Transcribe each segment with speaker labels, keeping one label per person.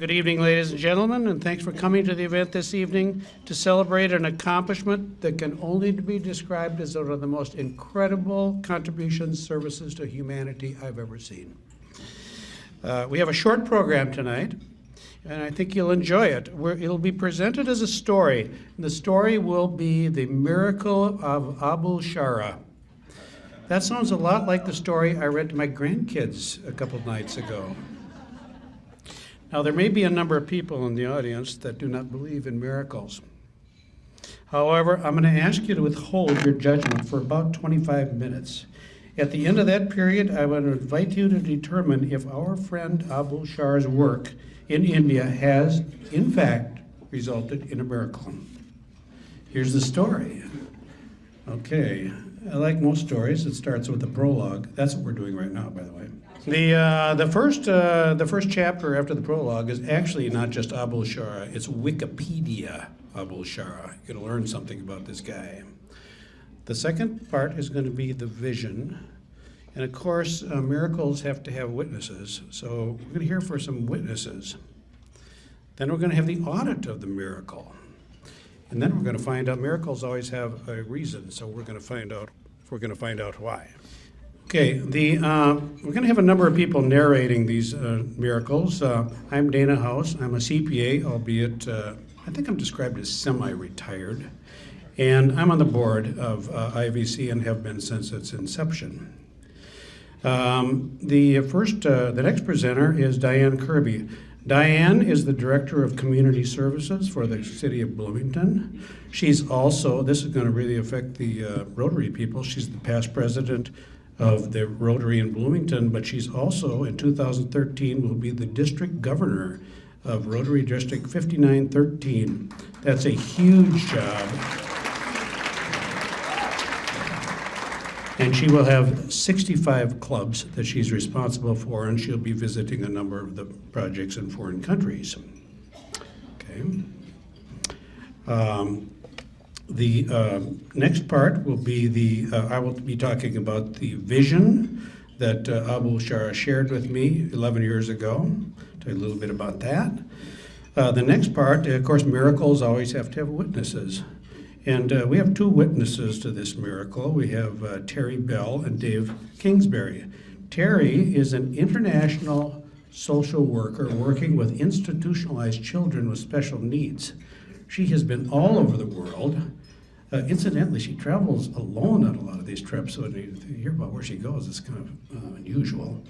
Speaker 1: Good evening, ladies and gentlemen, and thanks for coming to the event this evening to celebrate an accomplishment that can only be described as one of the most incredible contributions, services to humanity I've ever seen. We have a short program tonight, and I think you'll enjoy it. It'll be presented as a story, and the story will be the miracle of Abu Shara. That sounds a lot like the story I read to my grandkids a couple of nights ago. Now, there may be a number of people in the audience that do not believe in miracles. However, I'm going to ask you to withhold your judgment for about 25 minutes. At the end of that period, I want to invite you to determine if our friend Abu Shara's work in India has, in fact, resulted in a miracle. Here's the story. Okay, like most stories, it starts with a prologue. That's what we're doing right now, by the way. The first chapter after the prologue is actually not just Abu Shara, it's Wikipedia Abu Shara. You're going to learn something about this guy. The second part is going to be the vision. And of course, miracles have to have witnesses. So we're going to hear from some witnesses. Then we're going to have the audit of the miracle. And then we're going to find out miracles always have a reason. So we're going to find out why. Okay, we're going to have a number of people narrating these miracles. I'm Dana House. I'm a CPA, albeit I think I'm described as semi-retired. And I'm on the board of IVC and have been since its inception. The next presenter is Diane Kirby. Diane is the Director of Community Services for the City of Bloomington. She's also, this is going to really affect the Rotary people, she's the past president of the Rotary in Bloomington, but she's also, in 2013, will be the district governor of Rotary District 5913. That's a huge job. And she will have 65 clubs that she's responsible for, and she'll be visiting a number of the projects in foreign countries. Okay. The next part will be I will be talking about the vision that Abu Shara shared with me 11 years ago. Tell you a little bit about that. The next part, of course, miracles always have to have witnesses. And we have two witnesses to this miracle. We have Terry Bell and Dave Kingsbury. Terry is an international social worker working with institutionalized children with special needs. She has been all over the world. Incidentally, she travels alone on a lot of these trips, so when you hear about where she goes, it's kind of unusual.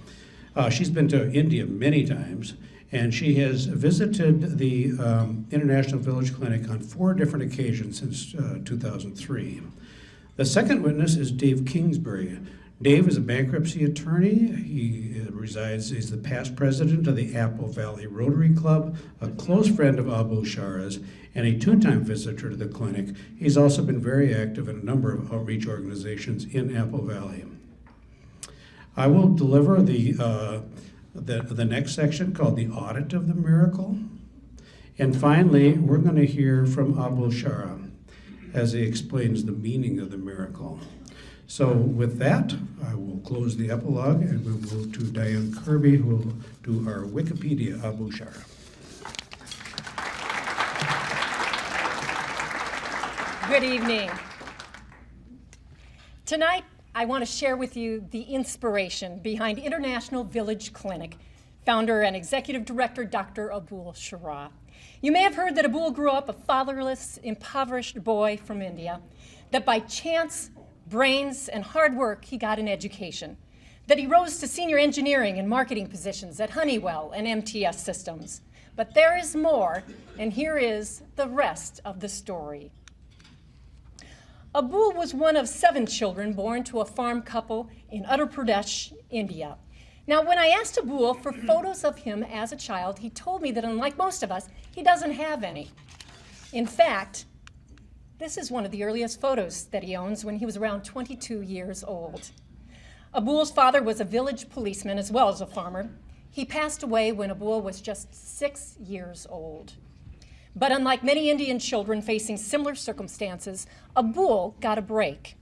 Speaker 1: She's been to India many times, and she has visited the International Village Clinic on 4 different occasions since 2003. The second witness is Dave Kingsbury. Dave is a bankruptcy attorney. He's the past president of the Apple Valley Rotary Club, a close friend of Abu Shara's, and a 2-time visitor to the clinic. He's also been very active in a number of outreach organizations in Apple Valley. I will deliver the next section called the audit of the miracle. And finally, we're going to hear from Abu Shara as he explains the meaning of the miracle. So with that, I will close the epilogue and we'll move to Diane Kirby, who will do our Wikipedia Abu Shara.
Speaker 2: Good evening. Tonight, I want to share with you the inspiration behind International Village Clinic, founder and executive director, Dr. Abu Shara. You may have heard that Abu grew up a fatherless, impoverished boy from India, that by chance, brains, and hard work, he got an education, that he rose to senior engineering and marketing positions at Honeywell and MTS Systems. But there is more, and here is the rest of the story. Abu was one of 7 children born to a farm couple in Uttar Pradesh, India. Now, when I asked Abu for photos of him as a child, he told me that unlike most of us, he doesn't have any. In fact, this is one of the earliest photos that he owns when he was around 22 years old. Abu's father was a village policeman as well as a farmer. He passed away when Abu was just 6 years old. But unlike many Indian children facing similar circumstances, Abu got a break.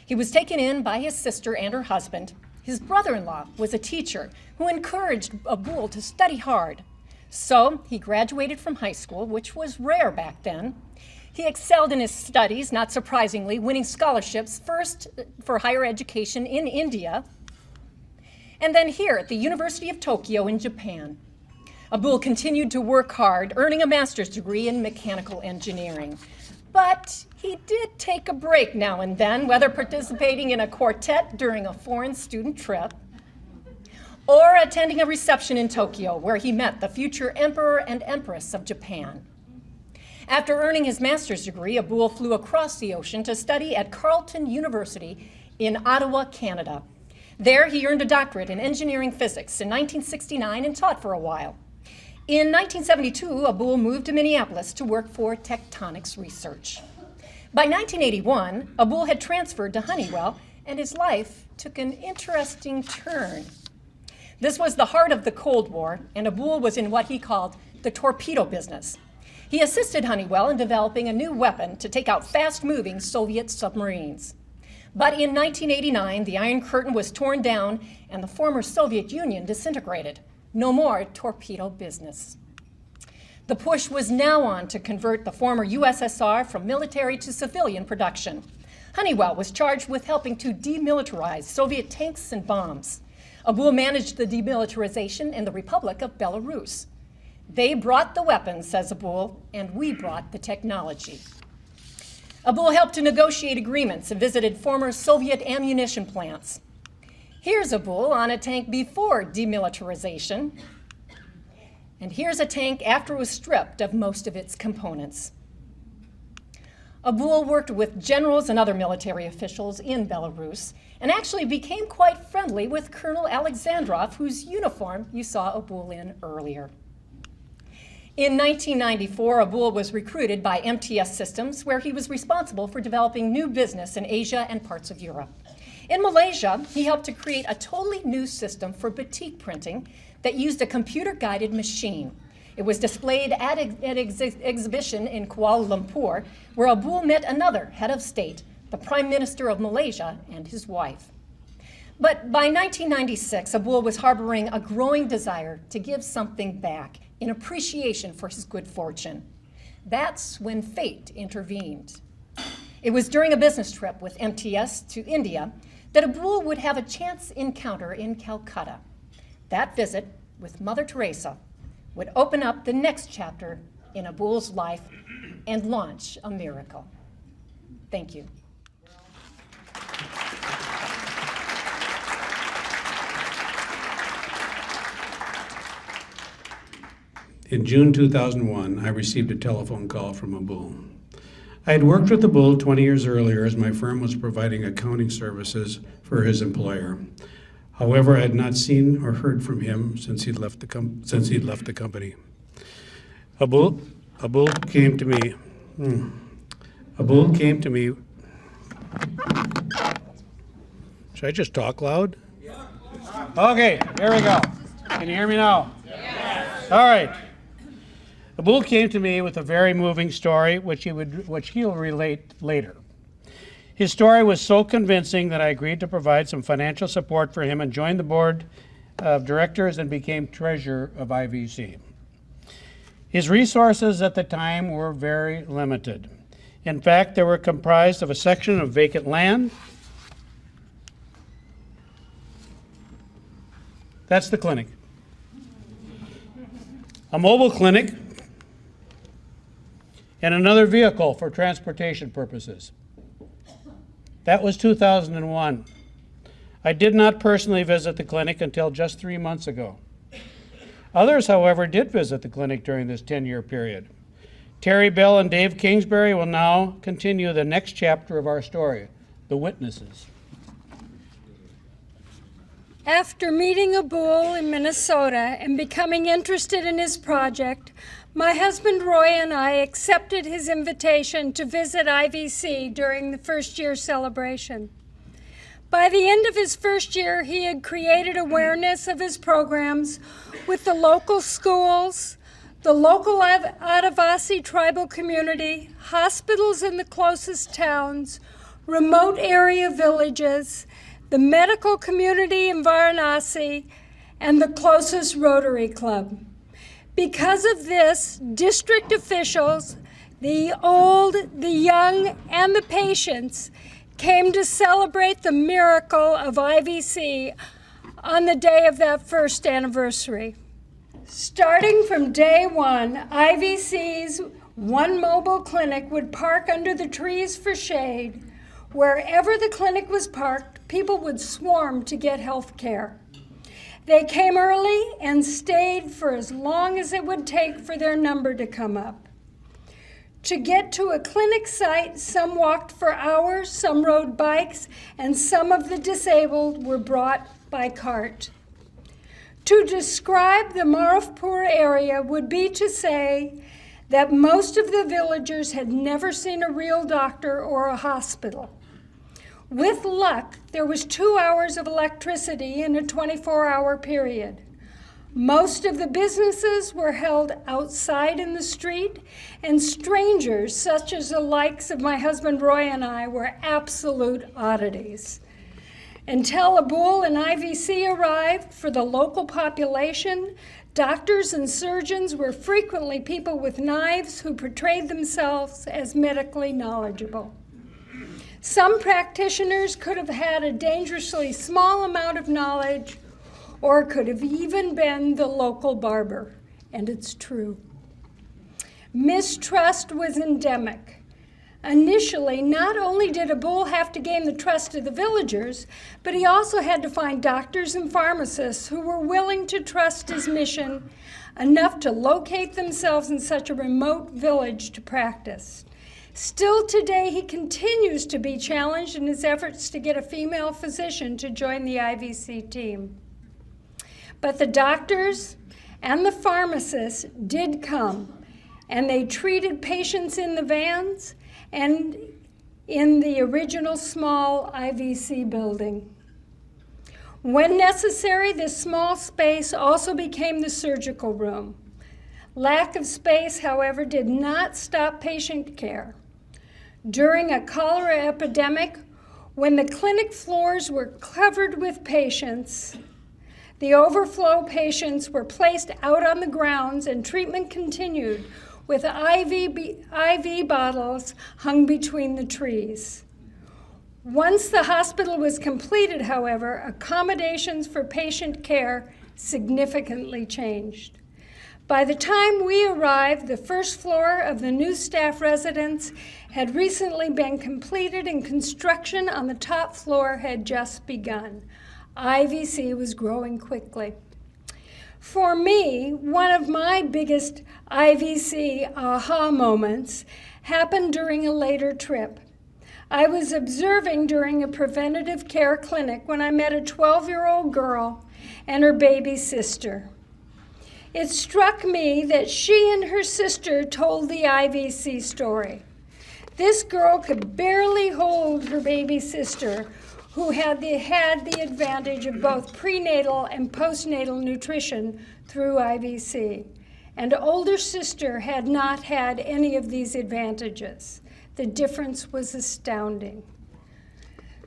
Speaker 2: He was taken in by his sister and her husband. His brother-in-law was a teacher who encouraged Abu to study hard. So he graduated from high school, which was rare back then. He excelled in his studies, not surprisingly, winning scholarships first for higher education in India, and then here at the University of Tokyo in Japan. Abul continued to work hard, earning a master's degree in mechanical engineering. But he did take a break now and then, whether participating in a quartet during a foreign student trip or attending a reception in Tokyo where he met the future Emperor and Empress of Japan. After earning his master's degree, Abul flew across the ocean to study at Carleton University in Ottawa, Canada. There, he earned a doctorate in engineering physics in 1969 and taught for a while. In 1972, Abul moved to Minneapolis to work for Tectonics Research. By 1981, Abul had transferred to Honeywell, and his life took an interesting turn. This was the heart of the Cold War, and Abul was in what he called the torpedo business. He assisted Honeywell in developing a new weapon to take out fast-moving Soviet submarines. But in 1989, the Iron Curtain was torn down and the former Soviet Union disintegrated. No more torpedo business. The push was now on to convert the former USSR from military to civilian production. Honeywell was charged with helping to demilitarize Soviet tanks and bombs. Abul managed the demilitarization in the Republic of Belarus. They brought the weapons, says Abul, and we brought the technology. Abul helped to negotiate agreements and visited former Soviet ammunition plants. Here's Abul on a tank before demilitarization, and here's a tank after it was stripped of most of its components. Abul worked with generals and other military officials in Belarus and actually became quite friendly with Colonel Alexandrov, whose uniform you saw Abul in earlier. In 1994, Abul was recruited by MTS Systems, where he was responsible for developing new business in Asia and parts of Europe. In Malaysia, he helped to create a totally new system for batik printing that used a computer-guided machine. It was displayed at an exhibition in Kuala Lumpur, where Abul met another head of state, the Prime Minister of Malaysia, and his wife. But by 1996, Abul was harboring a growing desire to give something back in appreciation for his good fortune. That's when fate intervened. It was during a business trip with MTS to India that Abul would have a chance encounter in Calcutta. That visit with Mother Teresa would open up the next chapter in Abul's life and launch a miracle. Thank you.
Speaker 1: In June 2001, I received a telephone call from Abul. I had worked with Abul 20 years earlier as my firm was providing accounting services for his employer. However, I had not seen or heard from him since he'd left the company. Abul came to me. Abul came to me. Should I just talk loud? Okay, there we go. Can you hear me now? Yes. All right. Abul came to me with a very moving story, which he'll relate later. His story was so convincing that I agreed to provide some financial support for him and joined the board of directors and became treasurer of IVC. His resources at the time were very limited. In fact, they were comprised of a section of vacant land. That's the clinic. A mobile clinic, and another vehicle for transportation purposes. That was 2001. I did not personally visit the clinic until just 3 months ago. Others, however, did visit the clinic during this 10-year period. Terry Bell and Dave Kingsbury will now continue the next chapter of our story, the witnesses.
Speaker 3: After meeting Abul in Minnesota and becoming interested in his project, my husband Roy and I accepted his invitation to visit IVC during the first year celebration. By the end of his first year, he had created awareness of his programs with the local schools, the local Adivasi tribal community, hospitals in the closest towns, remote area villages, the medical community in Varanasi, and the closest Rotary Club. Because of this, district officials, the old, the young, and the patients came to celebrate the miracle of IVC on the day of that first anniversary. Starting from day one, IVC's one mobile clinic would park under the trees for shade. Wherever the clinic was parked, people would swarm to get health care. They came early and stayed for as long as it would take for their number to come up. To get to a clinic site, some walked for hours, some rode bikes, and some of the disabled were brought by cart. To describe the Marufpur area would be to say that most of the villagers had never seen a real doctor or a hospital. With luck, there was 2 hours of electricity in a 24-hour period. Most of the businesses were held outside in the street, and strangers, such as the likes of my husband Roy and I, were absolute oddities. Until Abul and IVC arrived, for the local population, doctors and surgeons were frequently people with knives who portrayed themselves as medically knowledgeable. Some practitioners could have had a dangerously small amount of knowledge, or could have even been the local barber, and it's true. Mistrust was endemic. Initially, not only did Abul have to gain the trust of the villagers, but he also had to find doctors and pharmacists who were willing to trust his mission enough to locate themselves in such a remote village to practice. Still today, he continues to be challenged in his efforts to get a female physician to join the IVC team. But the doctors and the pharmacists did come, and they treated patients in the vans and in the original small IVC building. When necessary, this small space also became the surgical room. Lack of space, however, did not stop patient care. During a cholera epidemic, when the clinic floors were covered with patients, the overflow patients were placed out on the grounds and treatment continued with IV bottles hung between the trees. Once the hospital was completed, however, accommodations for patient care significantly changed. By the time we arrived, the first floor of the new staff residence had recently been completed and construction on the top floor had just begun. IVC was growing quickly. For me, one of my biggest IVC aha moments happened during a later trip. I was observing during a preventative care clinic when I met a 12-year-old girl and her baby sister. It struck me that she and her sister told the IVC story. This girl could barely hold her baby sister, who had the advantage of both prenatal and postnatal nutrition through IVC. And older sister had not had any of these advantages. The difference was astounding.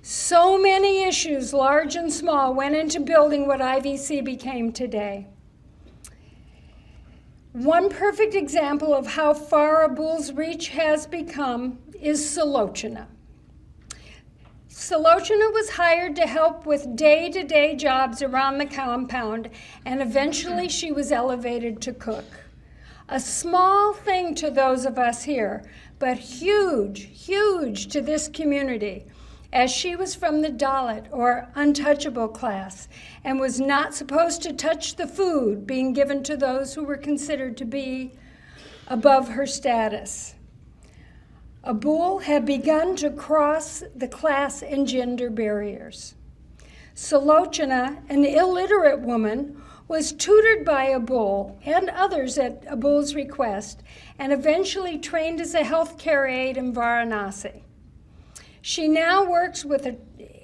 Speaker 3: So many issues, large and small, went into building what IVC became today. One perfect example of how far Abul's reach has become is Salochana. Salochana was hired to help with day-to-day jobs around the compound, and eventually she was elevated to cook. A small thing to those of us here, but huge, huge to this community, as she was from the Dalit, or untouchable class, and was not supposed to touch the food being given to those who were considered to be above her status. Abul had begun to cross the class and gender barriers. Salochana, an illiterate woman, was tutored by Abul and others at Abul's request, and eventually trained as a healthcare aide in Varanasi. She now works with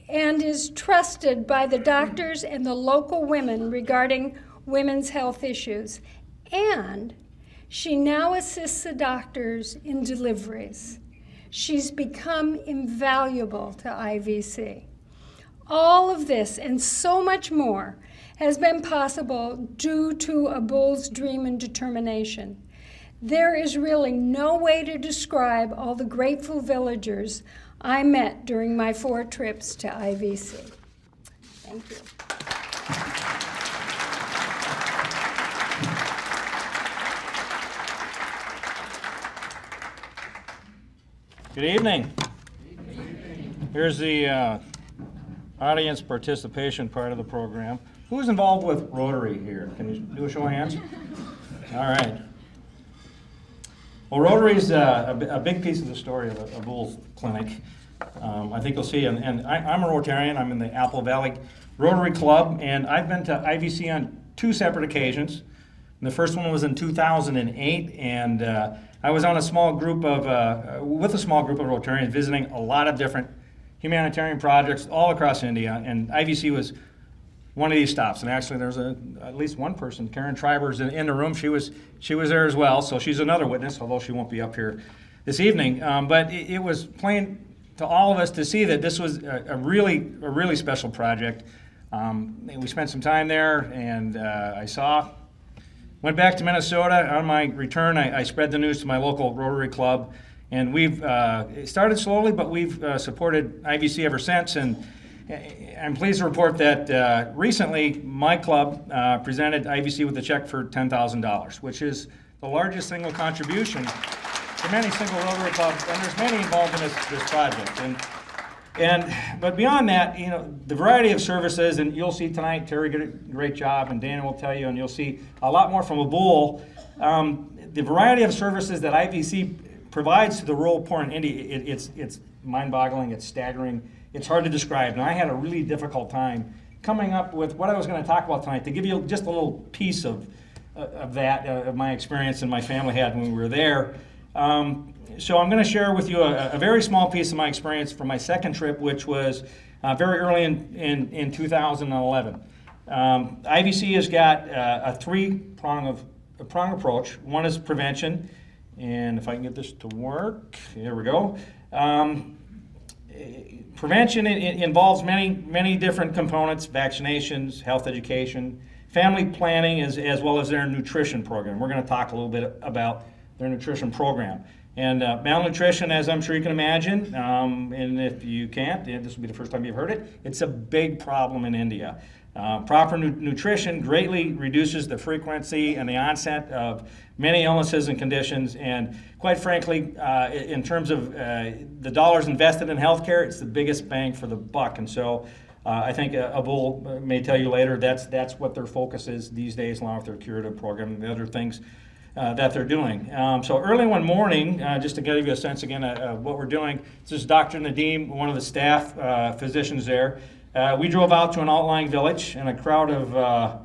Speaker 3: and is trusted by the doctors and the local women regarding women's health issues, and she now assists the doctors in deliveries. She's become invaluable to IVC. All of this and so much more has been possible due to a bull's dream and determination. There is really no way to describe all the grateful villagers I met during my 4 trips to IVC. Thank you.
Speaker 4: Good evening. Here's the audience participation part of the program. Who's involved with Rotary here? Can you do a show of hands? All right. Well, Rotary is a big piece of the story of a Bull's Clinic. I think you'll see, and I'm a Rotarian. I'm in the Apple Valley Rotary Club, and I've been to IVC on 2 separate occasions. And the first one was in 2008, and I was on a small group of, with a small group of Rotarians visiting a lot of different humanitarian projects all across India, and IVC was one of these stops. And actually there's at least one person, Karen Triber's in the room. She was there as well, so she's another witness, although she won't be up here this evening. But it was plain to all of us to see that this was a really special project. We spent some time there, and went back to Minnesota. On my return, I spread the news to my local Rotary Club, and we've it started slowly, but we've supported IVC ever since. And I'm pleased to report that recently my club presented IVC with a check for $10,000, which is the largest single contribution from any single Rotary club, and there's many involved in this project. But beyond that, you know, the variety of services, and you'll see tonight, Terry did a great job, and Dana will tell you, and you'll see a lot more from Abul. The variety of services that IVC provides to the rural poor in India, it's mind-boggling, it's staggering, it's hard to describe. And I had a really difficult time coming up with what I was going to talk about tonight, to give you just a little piece of my experience and my family had when we were there. So I'm going to share with you a very small piece of my experience from my second trip, which was very early in 2011. IVC has got a three-prong approach. One is prevention, and if I can get this to work, here we go. Prevention involves many different components: vaccinations, health education, family planning, as well as their nutrition program. We're going to talk a little bit about their nutrition program. And malnutrition, as I'm sure you can imagine, and if you can't, this will be the first time you've heard it, it's a big problem in India. Proper nutrition greatly reduces the frequency and the onset of many illnesses and conditions, and quite frankly, in terms of the dollars invested in healthcare, it's the biggest bang for the buck. And so I think Abul may tell you later that's what their focus is these days, along with their curative program and the other things that they're doing. So early one morning, just to give you a sense again of what we're doing, this is Dr. Nadeem, one of the staff physicians there. We drove out to an outlying village, and a crowd of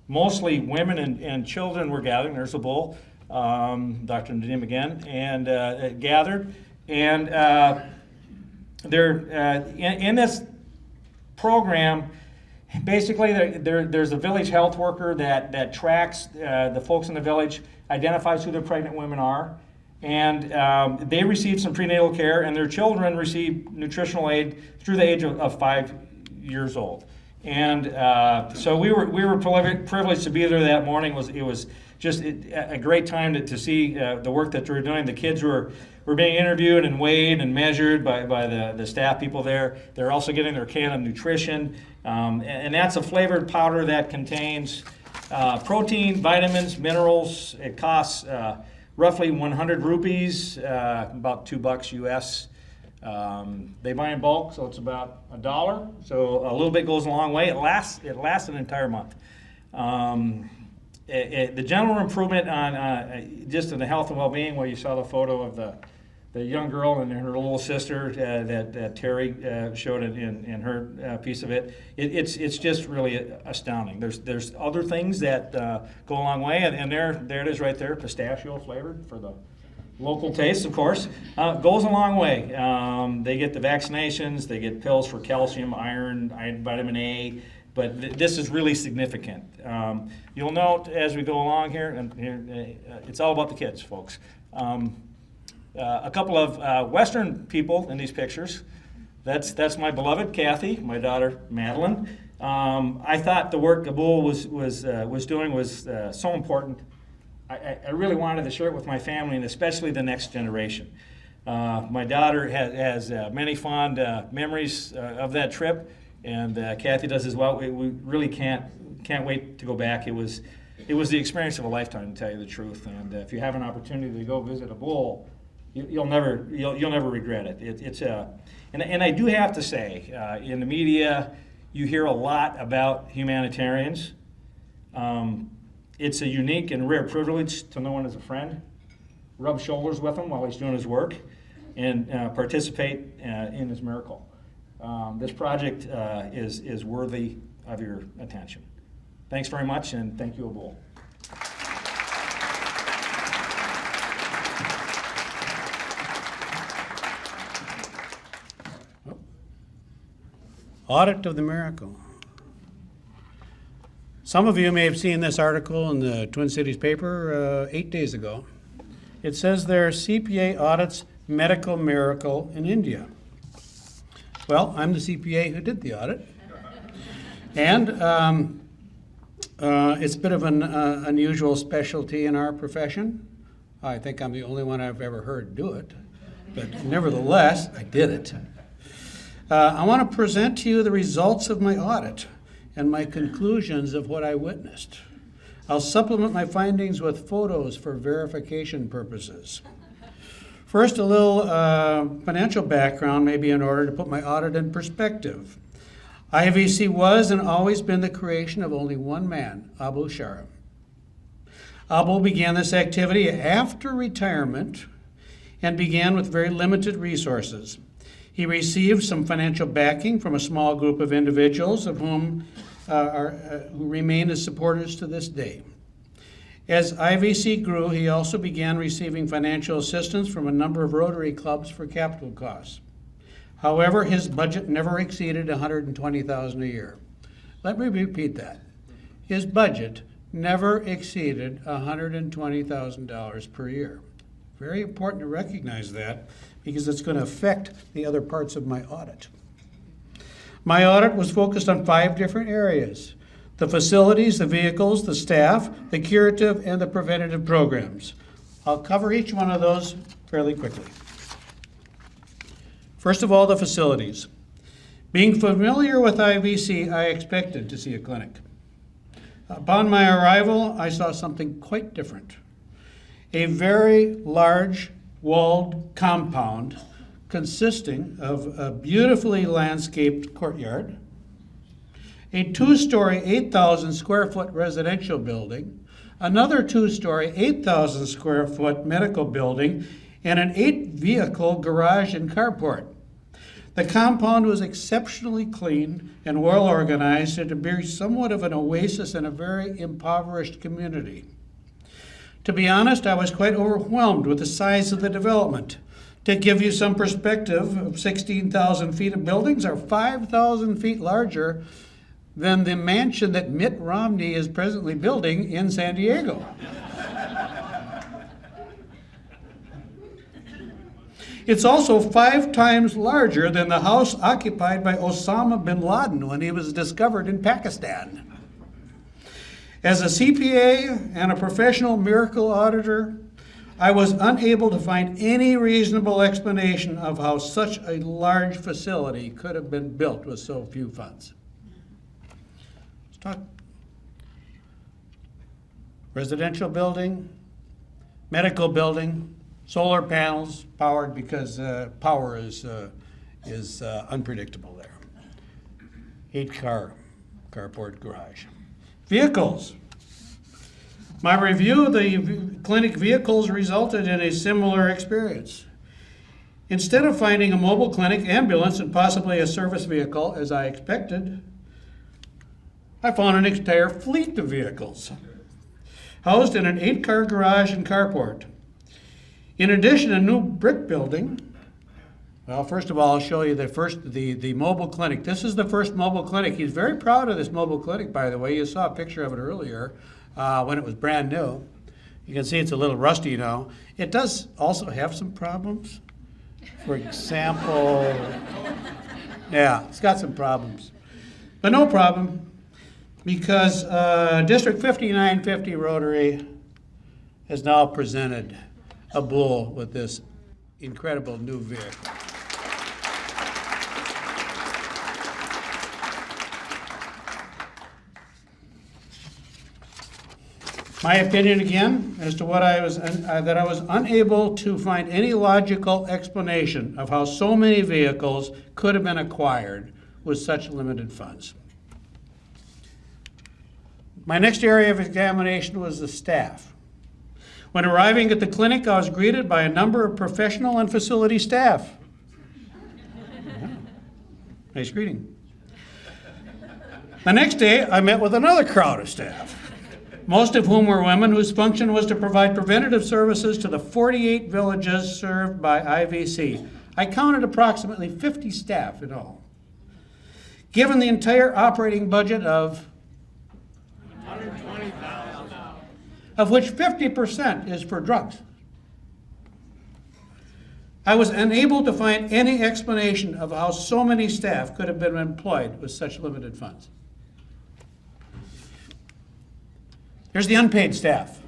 Speaker 4: mostly women and children were gathering. There's a bull, Dr. Nadeem again, and gathered. And they're in this program. Basically, there's a village health worker that tracks the folks in the village, identifies who their pregnant women are, and they receive some prenatal care, and their children receive nutritional aid through the age of 5 years old. And so we were privileged to be there that morning. It was just a great time to see the work that they were doing. The kids were being interviewed and weighed and measured by the staff people there. They're also getting their can of nutrition. And that's a flavored powder that contains protein, vitamins, minerals. It costs roughly 100 rupees, about $2 US. They buy in bulk, so it's about $1. So a little bit goes a long way. It lasts an entire month. The general improvement on just in the health and well-being, where you saw the photo of the young girl and her little sister that Terry showed in her piece of it, it's just really astounding. There's other things that go a long way, and there it is right there, pistachio flavored for the local taste, of course. Goes a long way. They get the vaccinations, they get pills for calcium, iron, vitamin A, but this is really significant. You'll note as we go along here, and it's all about the kids, folks. A couple of Western people in these pictures. That's my beloved Kathy, my daughter Madeline. I thought the work Abul was doing was so important. I really wanted to share it with my family and especially the next generation. My daughter has many fond memories of that trip, and Kathy does as well. We really can't wait to go back. It was the experience of a lifetime, to tell you the truth. And if you have an opportunity to go visit Abul, you'll never regret it. And I do have to say, in the media, you hear a lot about humanitarians. It's a unique and rare privilege to know one as a friend, rub shoulders with him while he's doing his work, and participate in his miracle. This project is worthy of your attention. Thanks very much, and thank you, Abul.
Speaker 1: Audit of the miracle. Some of you may have seen this article in the Twin Cities paper 8 days ago. It says there, CPA audits medical miracle in India. Well, I'm the CPA who did the audit. And it's a bit of an unusual specialty in our profession. I think I'm the only one I've ever heard do it. But nevertheless, I did it. I want to present to you the results of my audit and my conclusions of what I witnessed. I'll supplement my findings with photos for verification purposes. First, a little financial background may be in order to put my audit in perspective. IVC was and always been the creation of only one man, Abu Shara. Abu began this activity after retirement and began with very limited resources. He received some financial backing from a small group of individuals of whom who remain as supporters to this day. As IVC grew, he also began receiving financial assistance from a number of Rotary clubs for capital costs. However, his budget never exceeded $120,000 a year. Let me repeat that. His budget never exceeded $120,000 per year. Very important to recognize that because it's going to affect the other parts of my audit. My audit was focused on 5 different areas: the facilities, the vehicles, the staff, the curative, and the preventative programs. I'll cover each one of those fairly quickly. First of all, the facilities. Being familiar with IVC, I expected to see a clinic. Upon my arrival, I saw something quite different. A very large walled compound consisting of a beautifully landscaped courtyard, a 2-story, 8,000 square foot residential building, another 2-story, 8,000 square foot medical building, and an 8-vehicle garage and carport. The compound was exceptionally clean and well organized and to be somewhat of an oasis in a very impoverished community. To be honest, I was quite overwhelmed with the size of the development. To give you some perspective, 16,000 feet of buildings are 5,000 feet larger than the mansion that Mitt Romney is presently building in San Diego. It's also 5 times larger than the house occupied by Osama bin Laden when he was discovered in Pakistan. As a CPA and a professional miracle auditor, I was unable to find any reasonable explanation of how such a large facility could have been built with so few funds. Let's talk residential building, medical building, solar panels, powered because power is unpredictable there. 8-car carport garage. Vehicles. My review of the clinic vehicles resulted in a similar experience. Instead of finding a mobile clinic, ambulance, and possibly a service vehicle, as I expected, I found an entire fleet of vehicles, housed in an 8-car garage and carport. In addition, a new brick building. Well, first of all, I'll show you the mobile clinic. This is the first mobile clinic. He's very proud of this mobile clinic, by the way. You saw a picture of it earlier when it was brand new. You can see it's a little rusty now. It does also have some problems. For example, Yeah, it's got some problems. But no problem, because District 5950 Rotary has now presented a bull with this incredible new vehicle. My opinion again as to what I was that I was unable to find any logical explanation of how so many vehicles could have been acquired with such limited funds. My next area of examination was the staff. When arriving at the clinic, I was greeted by a number of professional and facility staff. Yeah. Nice greeting. The next day, I met with another crowd of staff, most of whom were women whose function was to provide preventative services to the 48 villages served by IVC. I counted approximately 50 staff in all. Given the entire operating budget of $120,000, of which 50% is for drugs, I was unable to find any explanation of how so many staff could have been employed with such limited funds. Here's the unpaid staff.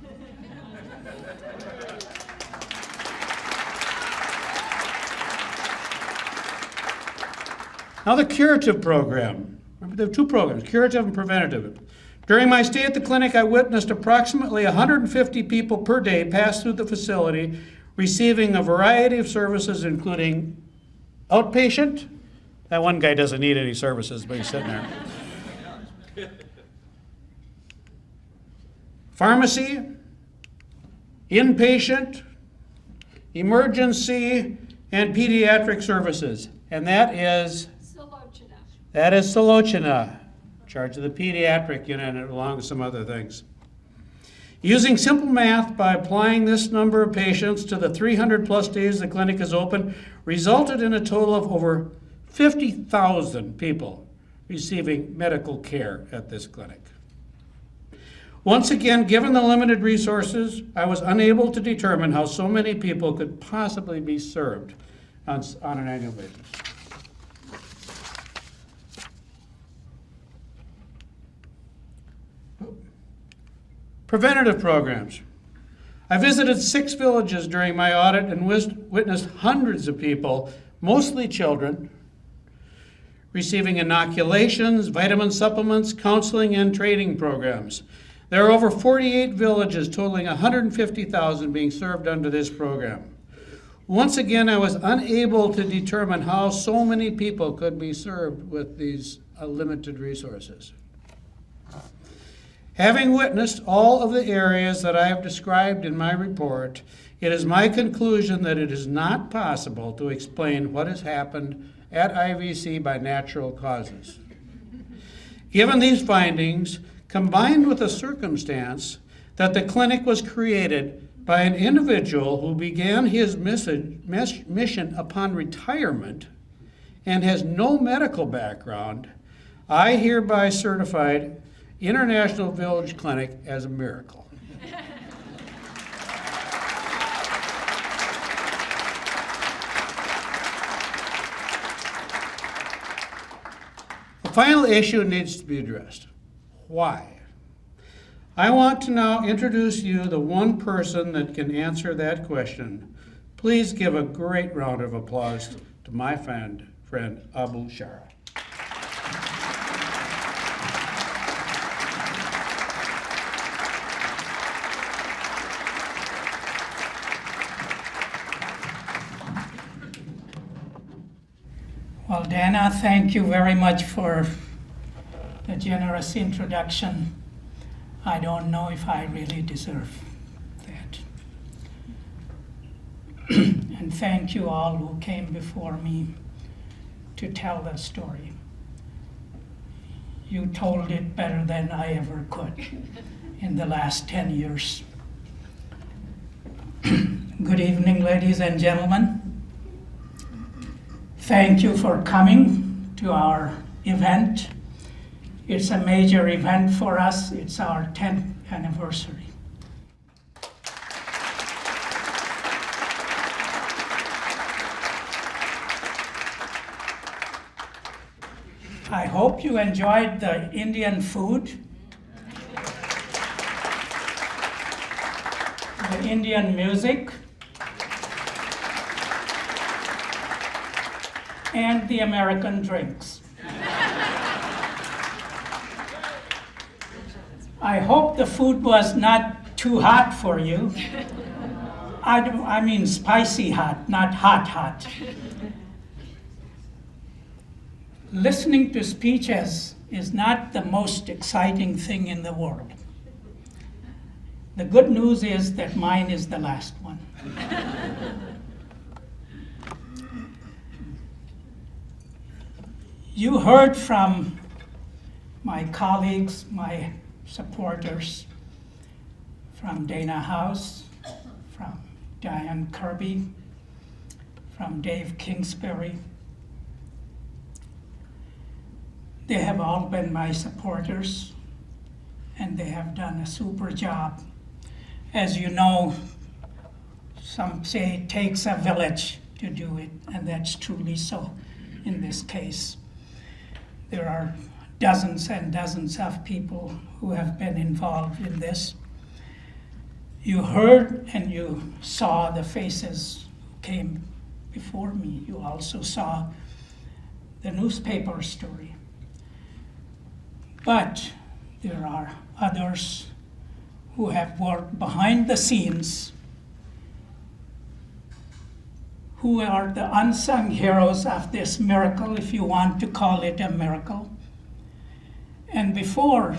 Speaker 1: Now the curative program. Remember, there are two programs, curative and preventative. During my stay at the clinic, I witnessed approximately 150 people per day pass through the facility, receiving a variety of services, including outpatient. That one guy doesn't need any services, but he's sitting there. Pharmacy, inpatient, emergency, and pediatric services. And that is Salochina, in charge of the pediatric unit, along with some other things. Using simple math, by applying this number of patients to the 300 plus days the clinic is open, resulted in a total of over 50,000 people receiving medical care at this clinic. Once again, given the limited resources, I was unable to determine how so many people could possibly be served on an annual basis. Preventative programs. I visited 6 villages during my audit and witnessed hundreds of people, mostly children, receiving inoculations, vitamin supplements, counseling, and training programs. There are over 48 villages totaling 150,000 being served under this program. Once again, I was unable to determine how so many people could be served with these limited resources. Having witnessed all of the areas that I have described in my report, it is my conclusion that it is not possible to explain what has happened at IVC by natural causes. Given these findings, combined with the circumstance that the clinic was created by an individual who began his mission upon retirement and has no medical background, I hereby certified International Village Clinic as a miracle. The final issue needs to be addressed. Why? I want to now introduce you the one person that can answer that question. Please give a great round of applause to my friend Abu Shara.
Speaker 5: Well, Dana, thank you very much for the generous introduction. I don't know if I really deserve that. And thank you all who came before me to tell the story. You told it better than I ever could in the last 10 years. Good evening, ladies and gentlemen. Thank you for coming to our event. It's a major event for us. It's our 10th anniversary. I hope you enjoyed the Indian food, the Indian music, and the American drinks. I hope the food was not too hot for you. I mean spicy hot, not hot. Listening to speeches is not the most exciting thing in the world. The good news is that mine is the last one. You heard from my colleagues, my supporters, from Dana House, from Diane Kirby, from Dave Kingsbury. They have all been my supporters, and they have done a super job. As you know, some say it takes a village to do it, and that's truly so in this case. There are dozens and dozens of people who have been involved in this. You heard and you saw the faces who came before me. You also saw the newspaper story. But there are others who have worked behind the scenes, who are the unsung heroes of this miracle, if you want to call it a miracle. And before,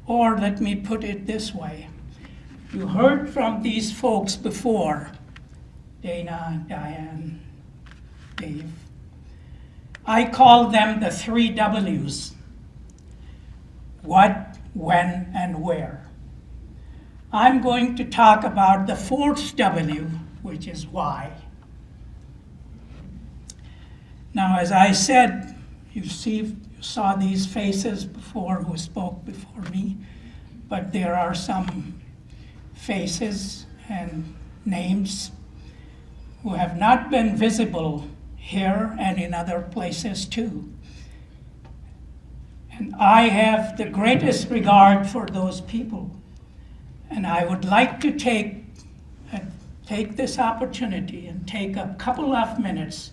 Speaker 5: or let me put it this way, you heard from these folks before, Dana, Diane, Dave. I call them the 3 W's. What, when, and where. I'm going to talk about the 4th W, which is why. Now, as I said, you saw these faces before who spoke before me, but there are some faces and names who have not been visible here and in other places too. And I have the greatest regard for those people. And I would like to take this opportunity and take a couple of minutes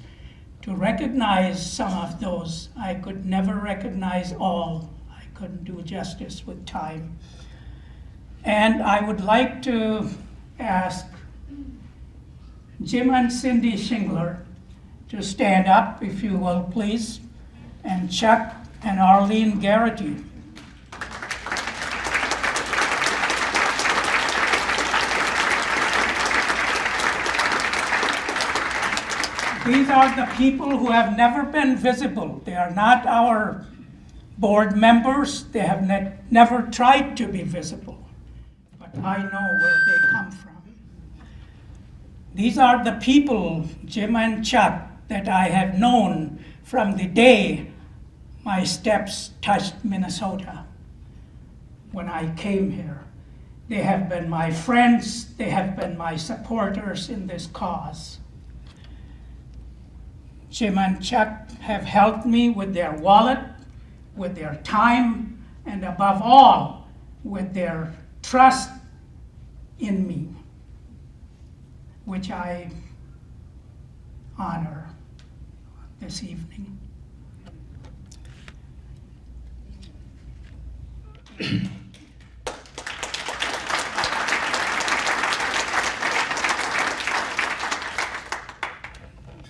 Speaker 5: to recognize some of those. I could never recognize all. I couldn't do justice with time. And I would like to ask Jim and Cindy Shingler to stand up, if you will, please, and Chuck and Arlene Garrity. These are the people who have never been visible. They are not our board members. They have never tried to be visible. But I know where they come from. These are the people, Jim and Chuck, that I have known from the day my steps touched Minnesota when I came here. They have been my friends. They have been my supporters in this cause. Jim and Chuck have helped me with their wallet, with their time, and above all, with their trust in me, which I honor this evening.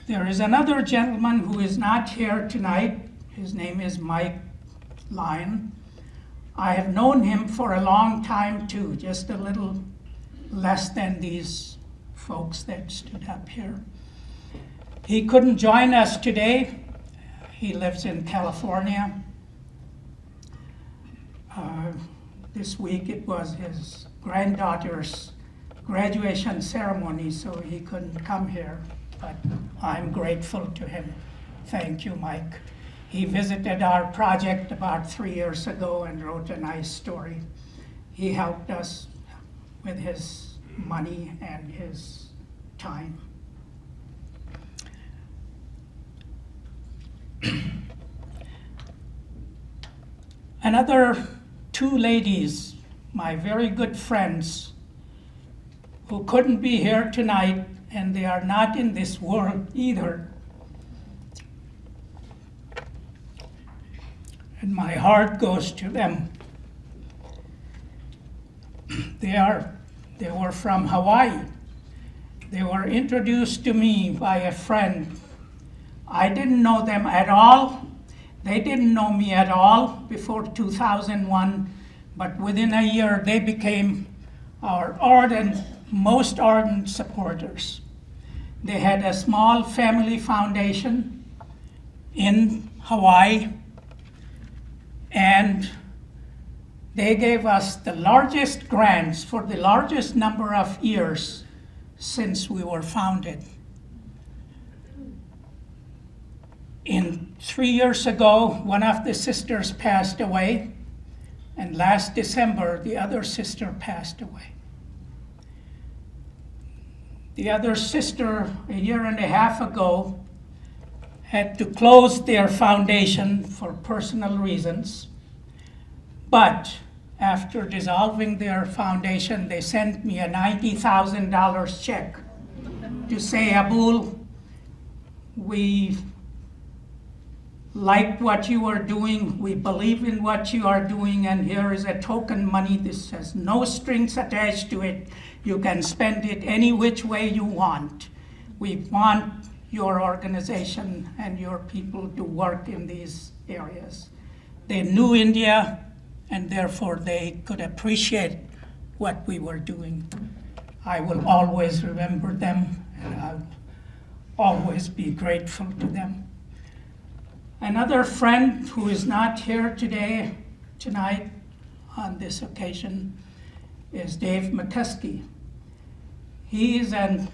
Speaker 5: There is another gentleman who is not here tonight. His name is Mike Lyon. I have known him for a long time too, just a little less than these folks that stood up here. He couldn't join us today. He lives in California. This week it was his granddaughter's graduation ceremony, so he couldn't come here. But I'm grateful to him. Thank you, Mike. He visited our project about 3 years ago and wrote a nice story. He helped us with his money and his time. another two ladies, my very good friends, who couldn't be here tonight, and they are not in this world either. And my heart goes to them. They were from Hawaii. They were introduced to me by a friend. I didn't know them at all. They didn't know me at all before 2001, but within a year they became our most ardent supporters. They had a small family foundation in Hawaii, and they gave us the largest grants for the largest number of years since we were founded. 3 years ago, one of the sisters passed away, and last December, the other sister passed away. The other sister, a year and a half ago, had to close their foundation for personal reasons. But after dissolving their foundation, they sent me a $90,000 check to say, Abul, we like what you are doing, we believe in what you are doing, and here is a token money. This has no strings attached to it. You can spend it any which way you want. We want your organization and your people to work in these areas. They knew India, and therefore they could appreciate what we were doing. I will always remember them, and I'll always be grateful to them. Another friend who is not here tonight on this occasion is Dave McCuskey. He is a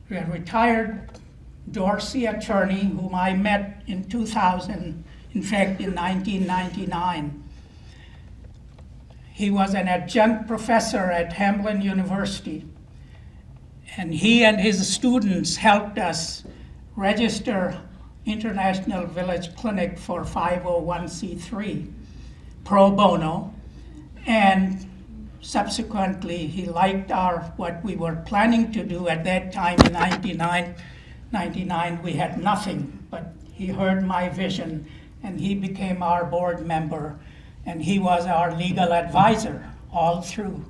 Speaker 5: retired Dorsey attorney whom I met in 2000, in fact in 1999. He was an adjunct professor at Hamline University, and he and his students helped us register International Village Clinic for 501c3 pro bono, and subsequently he liked what we were planning to do at that time in 1999. We had nothing, but he heard my vision and he became our board member, and he was our legal advisor all through.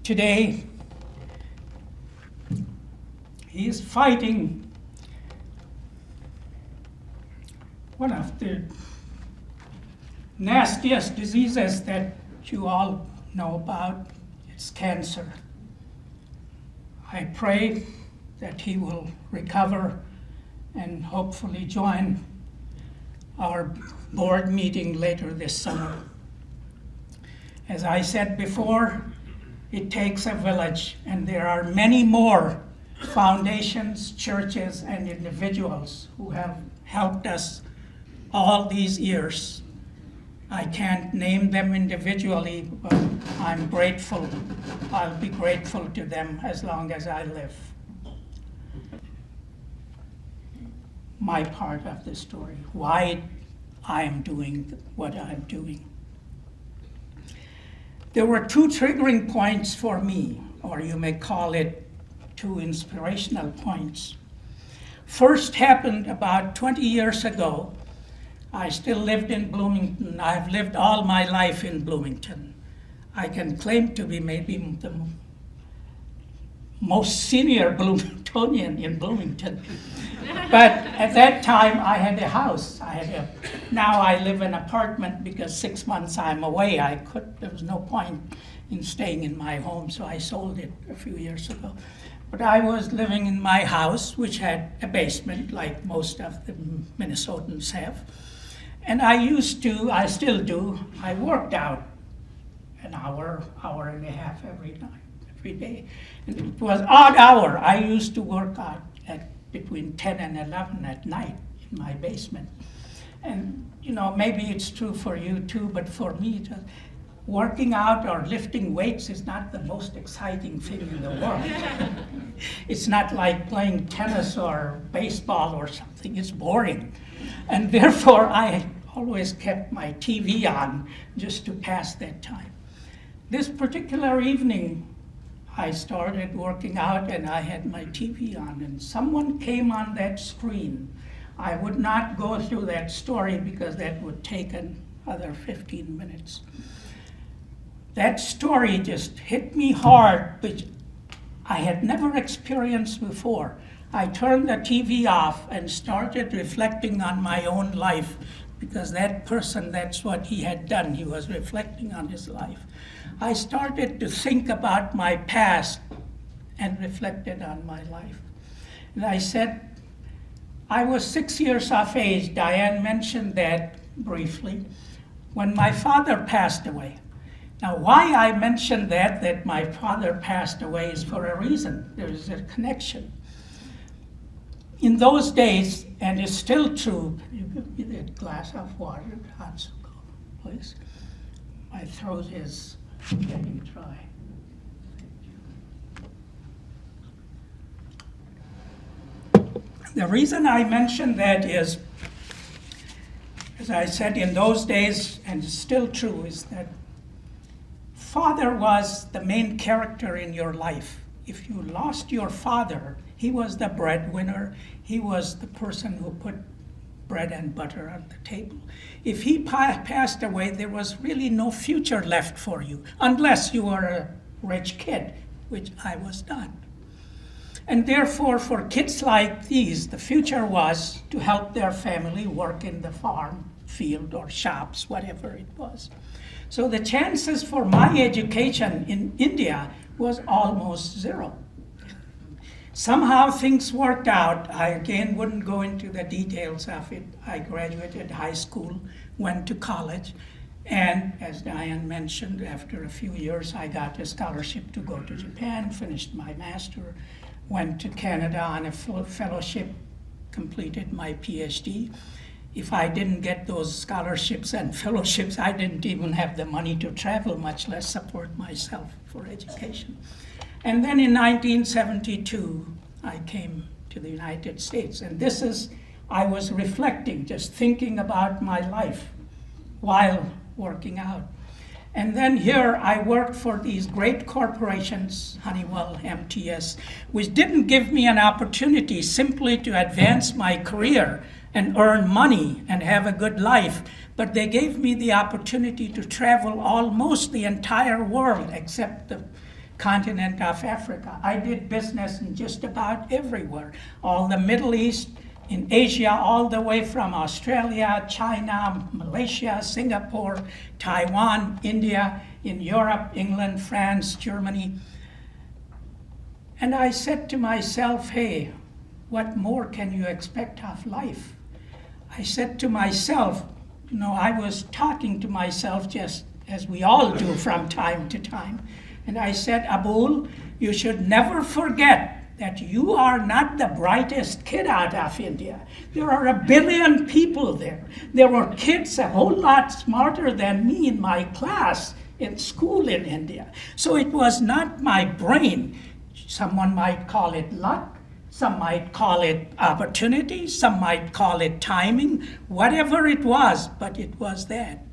Speaker 5: Today, he is fighting one of the nastiest diseases that you all know about. It's cancer. I pray that he will recover and hopefully join our board meeting later this summer. As I said before, it takes a village, and there are many more foundations, churches, and individuals who have helped us all these years. I can't name them individually, but I'm grateful. I'll be grateful to them as long as I live. My part of the story, why I am doing what I'm doing. There were two triggering points for me, or you may call it two inspirational points. First happened about 20 years ago. I still lived in Bloomington. I've lived all my life in Bloomington. I can claim to be maybe the most senior Bloomingtonian in Bloomington. But at that time, I had a house. Now I live in an apartment because 6 months I'm away. There was no point in staying in my home, so I sold it a few years ago. But I was living in my house, which had a basement, like most of the Minnesotans have. And I still do, I worked out an hour and a half every day. And it was odd hour. I used to work out at between 10 and 11 at night in my basement. And maybe it's true for you too, but for me, working out or lifting weights is not the most exciting thing in the world. It's not like playing tennis or baseball or something. It's boring. And therefore, I always kept my TV on just to pass that time. This particular evening, I started working out and I had my TV on, and someone came on that screen. I would not go through that story because that would take another 15 minutes. That story just hit me hard, which I had never experienced before. I turned the TV off and started reflecting on my own life, because that person, that's what he had done. He was reflecting on his life. I started to think about my past and reflected on my life. And I said, I was 6 years of age. Diane mentioned that briefly, when my father passed away. Now, why I mentioned that my father passed away is for a reason. There is a connection. In those days, and it's still true, you give me that glass of water, hot cocoa, please. My throat is getting dry. The reason I mention that is, as I said, in those days, and it's still true, is that father was the main character in your life. If you lost your father, he was the breadwinner. He was the person who put bread and butter on the table. If he passed away, there was really no future left for you, unless you were a rich kid, which I was not. And therefore, for kids like these, the future was to help their family work in the farm, field, or shops, whatever it was. So the chances for my education in India was almost zero. Somehow things worked out. I again wouldn't go into the details of it. I graduated high school, went to college, and as Diane mentioned, after a few years, I got a scholarship to go to Japan, finished my master, went to Canada on a fellowship, completed my PhD. If I didn't get those scholarships and fellowships, I didn't even have the money to travel, much less support myself for education. And then in 1972, I came to the United States. And this is, I was reflecting, just thinking about my life while working out. And then here I worked for these great corporations, Honeywell, MTS, which didn't give me an opportunity simply to advance my career and earn money and have a good life, but they gave me the opportunity to travel almost the entire world except the continent of Africa. I did business in just about everywhere, all the Middle East, in Asia, all the way from Australia, China, Malaysia, Singapore, Taiwan, India, in Europe, England, France, Germany. And I said to myself, hey, what more can you expect of life? I said to myself, you know, I was talking to myself just as we all do from time to time. And I said, Abul, you should never forget that you are not the brightest kid out of India. There are 1 billion people there. There were kids a whole lot smarter than me in my class in school in India. So it was not my brain. Someone might call it luck. Some might call it opportunity. Some might call it timing. Whatever it was, but it was that.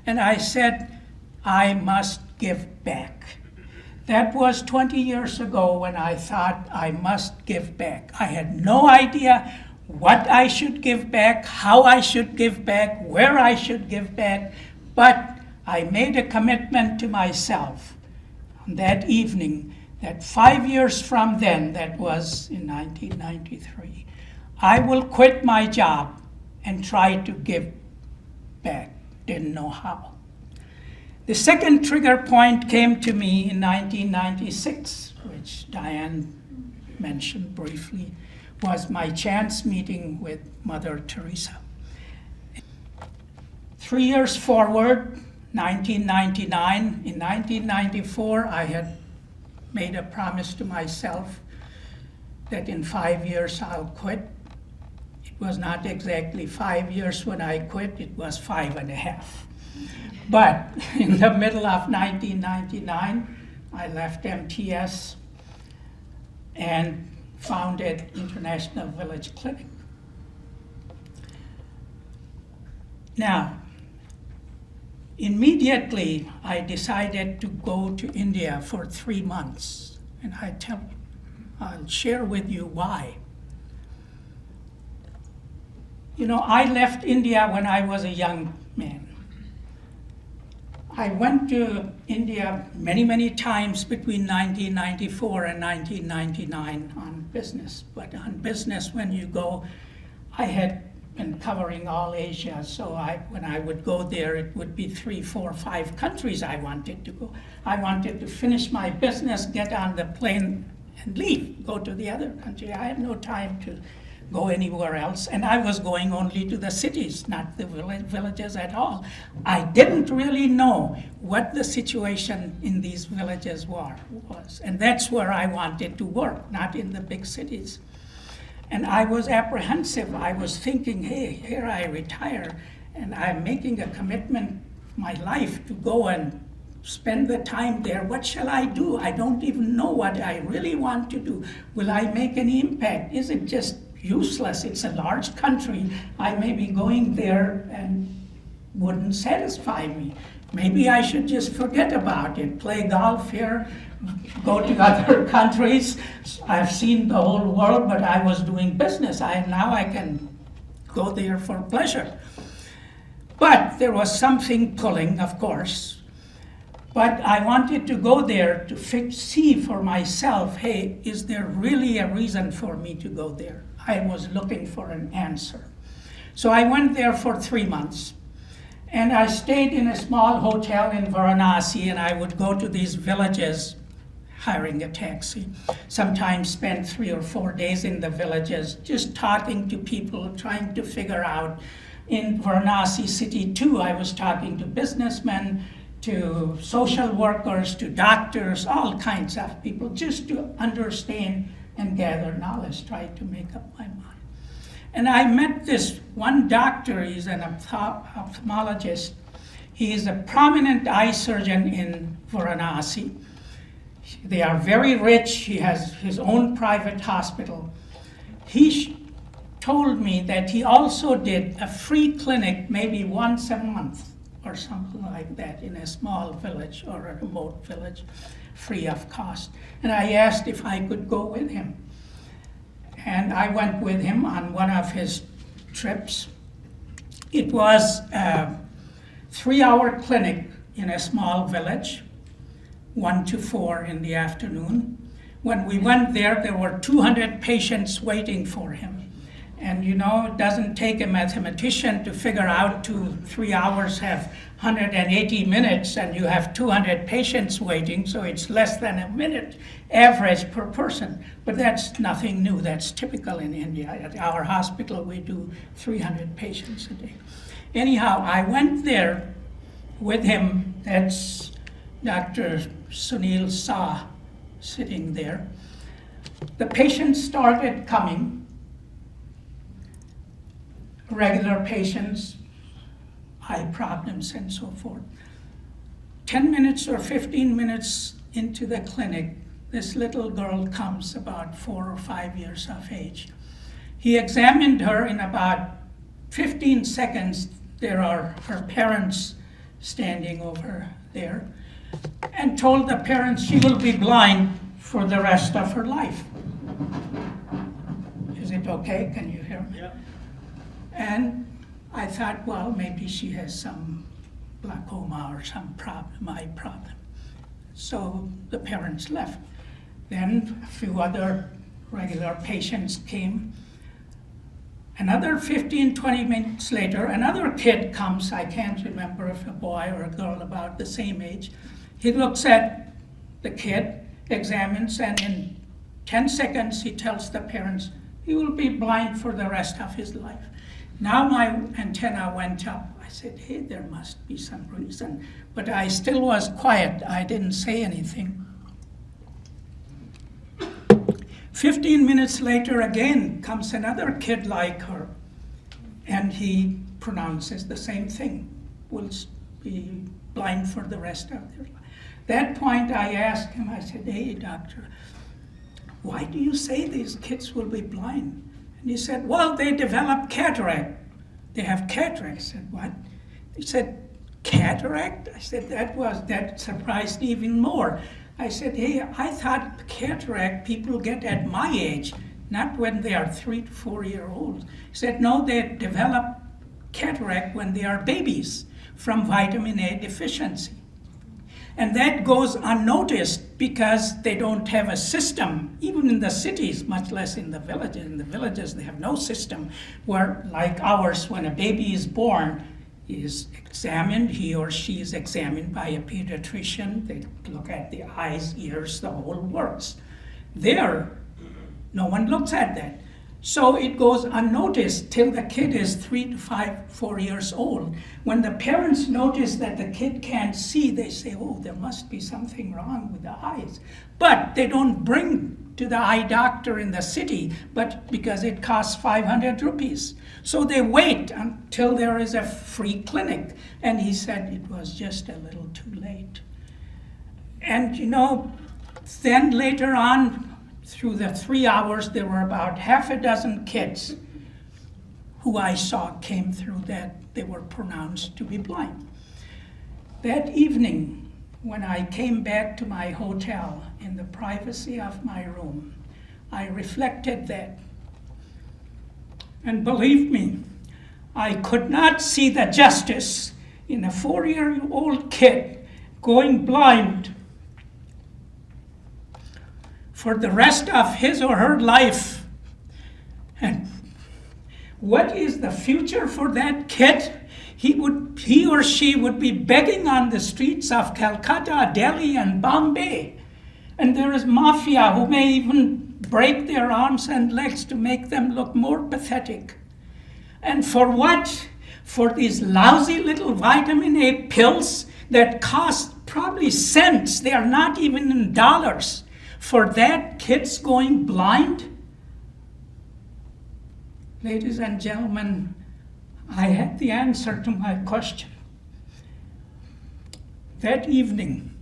Speaker 5: And I said, I must give back. That was 20 years ago when I thought I must give back. I had no idea what I should give back, how I should give back, where I should give back, but I made a commitment to myself on that evening that 5 years from then, that was in 1993, I will quit my job and try to give back. Didn't know how. The second trigger point came to me in 1996, which Diane mentioned briefly, was my chance meeting with Mother Teresa. 3 years forward, 1999, in 1994, I had made a promise to myself that in 5 years I'll quit. It was not exactly 5 years when I quit, it was 5.5. But in the middle of 1999, I left MTS and founded International Village Clinic. Now, immediately I decided to go to India for 3 months, and I'll share with you why. You know, I left India when I was a young man. I went to India many, many times between 1994 and 1999 on business. But on business, when you go, I had been covering all Asia, so when I would go there, it would be 3, 4, 5 countries I wanted to go. I wanted to finish my business, get on the plane, and leave, go to the other country. I had no time to go anywhere else, and I was going only to the cities, not the villages at all. I didn't really know what the situation in these villages was, and that's where I wanted to work, not in the big cities. And I was apprehensive. I was thinking, hey, here I retire, and I'm making a commitment, my life, to go and spend the time there. What shall I do? I don't even know what I really want to do. Will I make any impact? Is it just useless? It's a large country. I may be going there and wouldn't satisfy me. Maybe I should just forget about it, play golf here, go to other countries. I've seen the whole world, but I was doing business. Now I can go there for pleasure. But there was something pulling, of course. But I wanted to go there to see for myself, hey, is there really a reason for me to go there? I was looking for an answer. So I went there for 3 months. And I stayed in a small hotel in Varanasi, and I would go to these villages hiring a taxi. Sometimes spend 3 or 4 days in the villages, just talking to people, trying to figure out. In Varanasi city too, I was talking to businessmen, to social workers, to doctors, all kinds of people, just to understand and gather knowledge, try to make up my mind. And I met this one doctor. He's an ophthalmologist. He is a prominent eye surgeon in Varanasi. They are very rich. He has his own private hospital. He told me that he also did a free clinic maybe once a month or something like that in a small village or a remote village, free of cost. And I asked if I could go with him. And I went with him on one of his trips. It was a 3-hour clinic in a small village, 1 to 4 in the afternoon. When we went there, there were 200 patients waiting for him. And you know, it doesn't take a mathematician to figure out 3 hours have 180 minutes and you have 200 patients waiting, so it's less than a minute average per person. But that's nothing new, that's typical in India. At our hospital, we do 300 patients a day. Anyhow, I went there with him. That's Dr. Sunil Shah sitting there. The patients started coming. Regular patients, eye problems and so forth. 10 minutes or 15 minutes into the clinic, this little girl comes, about 4 or 5 years of age. He examined her in about 15 seconds. There are her parents standing over there, and told the parents she will be blind for the rest of her life. Is it okay? Can you hear me?
Speaker 4: Yeah.
Speaker 5: And I thought, well, maybe she has some glaucoma or some problem, eye problem. So the parents left. Then a few other regular patients came. Another 15, 20 minutes later, another kid comes. I can't remember if a boy or a girl about the same age. He looks at the kid, examines, and in 10 seconds he tells the parents he will be blind for the rest of his life. Now my antenna went up. I said, hey, there must be some reason. But I still was quiet. I didn't say anything. 15 minutes later, again, comes another kid like her. And he pronounces the same thing. Will be blind for the rest of their life. At that point, I asked him, I said, hey, doctor, why do you say these kids will be blind? And he said, well, they develop cataract. they have cataract. I said, what? He said, cataract? I said, that surprised me even more. I said, hey, I thought cataract people get at my age, not when they are 3 to 4 year olds. He said, no, they develop cataract when they are babies from vitamin A deficiency. And that goes unnoticed because they don't have a system, even in the cities, much less in the villages. In the villages, they have no system where, like ours, when a baby is born, he is examined, he or she is examined by a pediatrician. They look at the eyes, ears, the whole works. There, no one looks at that. So it goes unnoticed till the kid is 3 to 4 years old. When the parents notice that the kid can't see, they say, oh, there must be something wrong with the eyes. But they don't bring to the eye doctor in the city, but because it costs 500 rupees. So they wait until there is a free clinic. And he said it was just a little too late. And then later on, through the 3 hours, there were about half a dozen kids who I saw came through that they were pronounced to be blind. That evening, when I came back to my hotel in the privacy of my room, I reflected that. And believe me, I could not see the justice in a 4-year-old kid going blind for the rest of his or her life. And what is the future for that kid? He or she would be begging on the streets of Calcutta, Delhi, and Bombay. And there is mafia who may even break their arms and legs to make them look more pathetic. And for what? For these lousy little vitamin A pills that cost probably cents. They are not even in dollars. For that, kids going blind? Ladies and gentlemen, I had the answer to my question. That evening,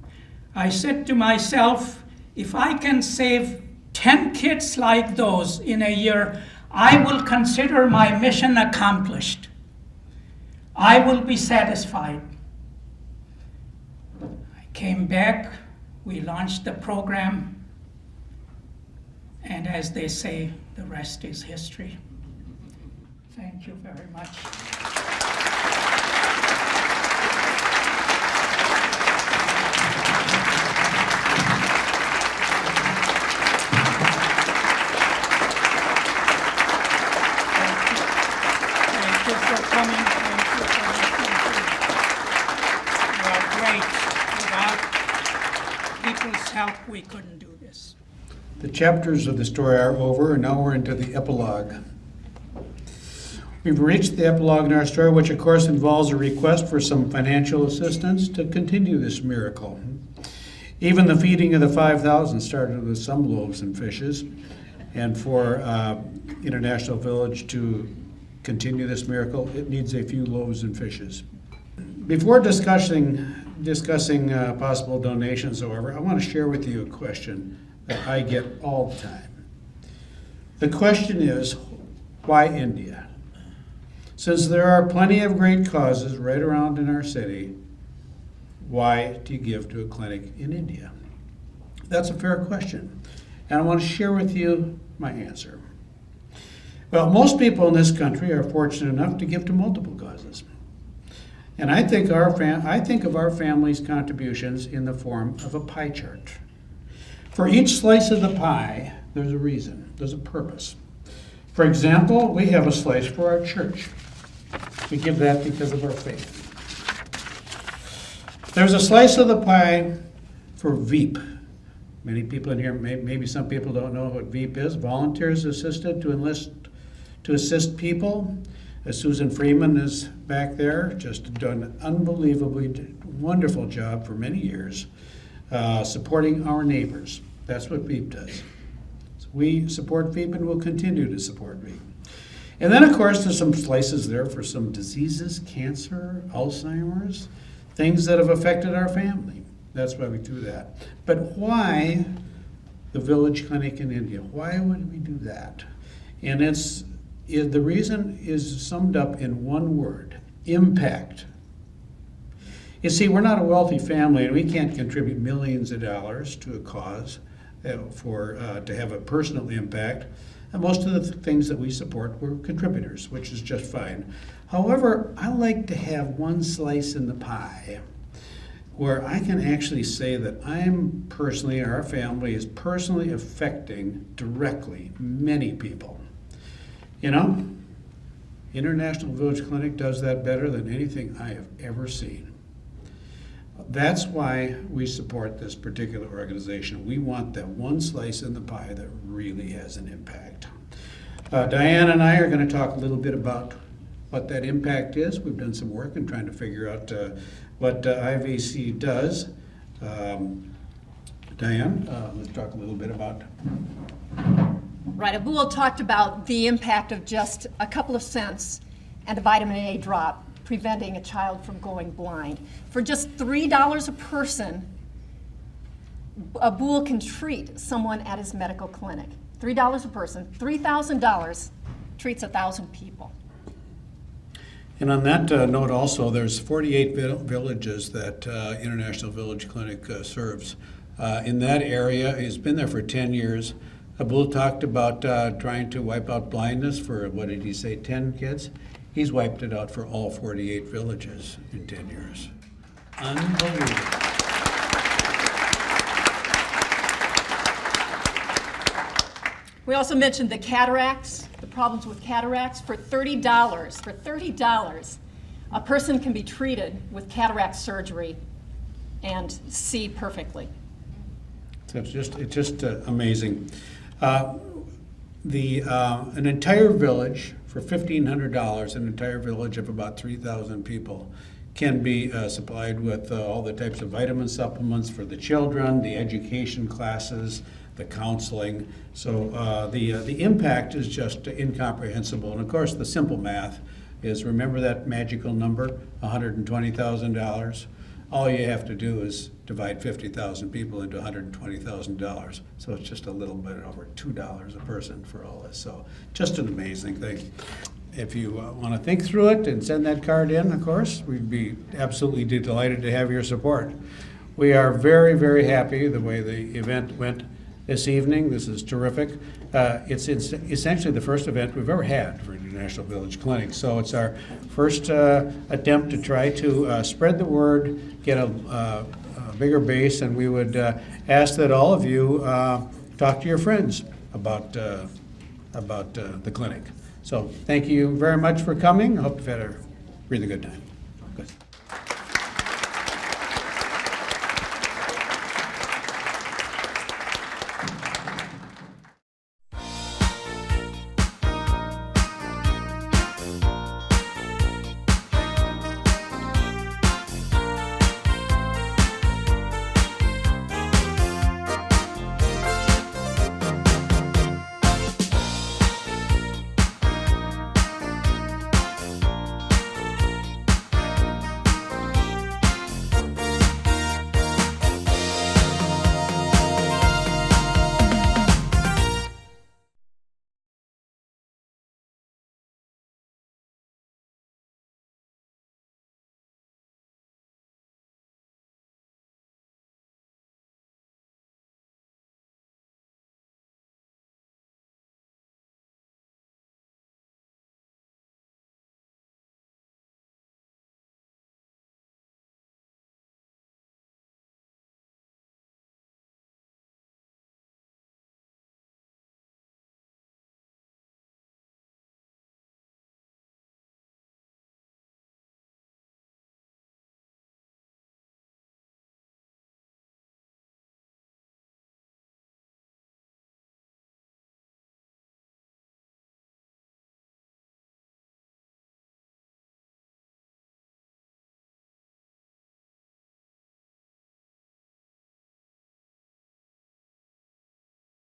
Speaker 5: I said to myself, if I can save 10 kids like those in a year, I will consider my mission accomplished. I will be satisfied. I came back, we launched the program, and as they say, the rest is history. Thank you very much. Thank you for coming. Thank you for listening to me. You are great. Without people's help, we couldn't do this.
Speaker 1: The chapters of the story are over, and now we're into the epilogue. We've reached the epilogue in our story, which of course involves a request for some financial assistance to continue this miracle. Even the feeding of the 5,000 started with some loaves and fishes, and for International Village to continue this miracle, it needs a few loaves and fishes. Before discussing possible donations, however, I want to share with you a question that I get all the time. The question is, why India? Since there are plenty of great causes right around in our city, why do you give to a clinic in India? That's a fair question, and I want to share with you my answer. Well, most people in this country are fortunate enough to give to multiple causes. And I think of our family's contributions in the form of a pie chart. For each slice of the pie, there's a reason, there's a purpose. For example, we have a slice for our church. We give that because of our faith. There's a slice of the pie for VEEP. Many people in here, maybe some people don't know what VEEP is. Volunteers Assisted to Assist People. Susan Freeman is back there, just done an unbelievably wonderful job for many years, supporting our neighbors. That's what VEEP does. So we support VEEP and will continue to support VEEP. And then, of course, there's some slices there for some diseases, cancer, Alzheimer's, things that have affected our family. That's why we do that. But why the village clinic in India? Why would we do that? And it's the reason is summed up in one word: impact. You see, we're not a wealthy family, and we can't contribute millions of dollars to a cause to have a personal impact. And most of the things that we support were contributors, which is just fine. However, I like to have one slice in the pie where I can actually say that I'm personally, our family is personally affecting directly many people. You know, International Village Clinic does that better than anything I have ever seen. That's why we support this particular organization. We want that one slice in the pie that really has an impact. Diane and I are going to talk a little bit about what that impact is. We've done some work in trying to figure out what IVC does. Diane, let's talk a little bit about.
Speaker 2: Right, Abul talked about the impact of just a couple of cents and a vitamin A drop preventing a child from going blind. For just $3 a person, Abul can treat someone at his medical clinic. $3 a person, $3,000 treats 1,000 people.
Speaker 1: And on that note also, there's 48 villages that International Village Clinic serves. In that area, he's been there for 10 years. Abul talked about trying to wipe out blindness for, what did he say, 10 kids? He's wiped it out for all 48 villages in 10 years. Unbelievable.
Speaker 2: We also mentioned the cataracts, the problems with cataracts. For $30, a person can be treated with cataract surgery and see perfectly.
Speaker 1: So it's just amazing. An entire village for $1,500, an entire village of about 3,000 people, can be supplied with all the types of vitamin supplements for the children, the education classes, the counseling. So the impact is just incomprehensible. And of course, the simple math is, remember that magical number, $120,000? All you have to do is divide 50,000 people into $120,000. So it's just a little bit over $2 a person for all this. So just an amazing thing. If you want to think through it and send that card in, of course, we'd be absolutely delighted to have your support. We are very, very happy the way the event went this evening. This is terrific. It's essentially the first event we've ever had for International Village Clinic. So it's our first attempt to try to spread the word, get a bigger base, and we would ask that all of you talk to your friends about the clinic. So thank you very much for coming. I hope you've had a really good time. Good.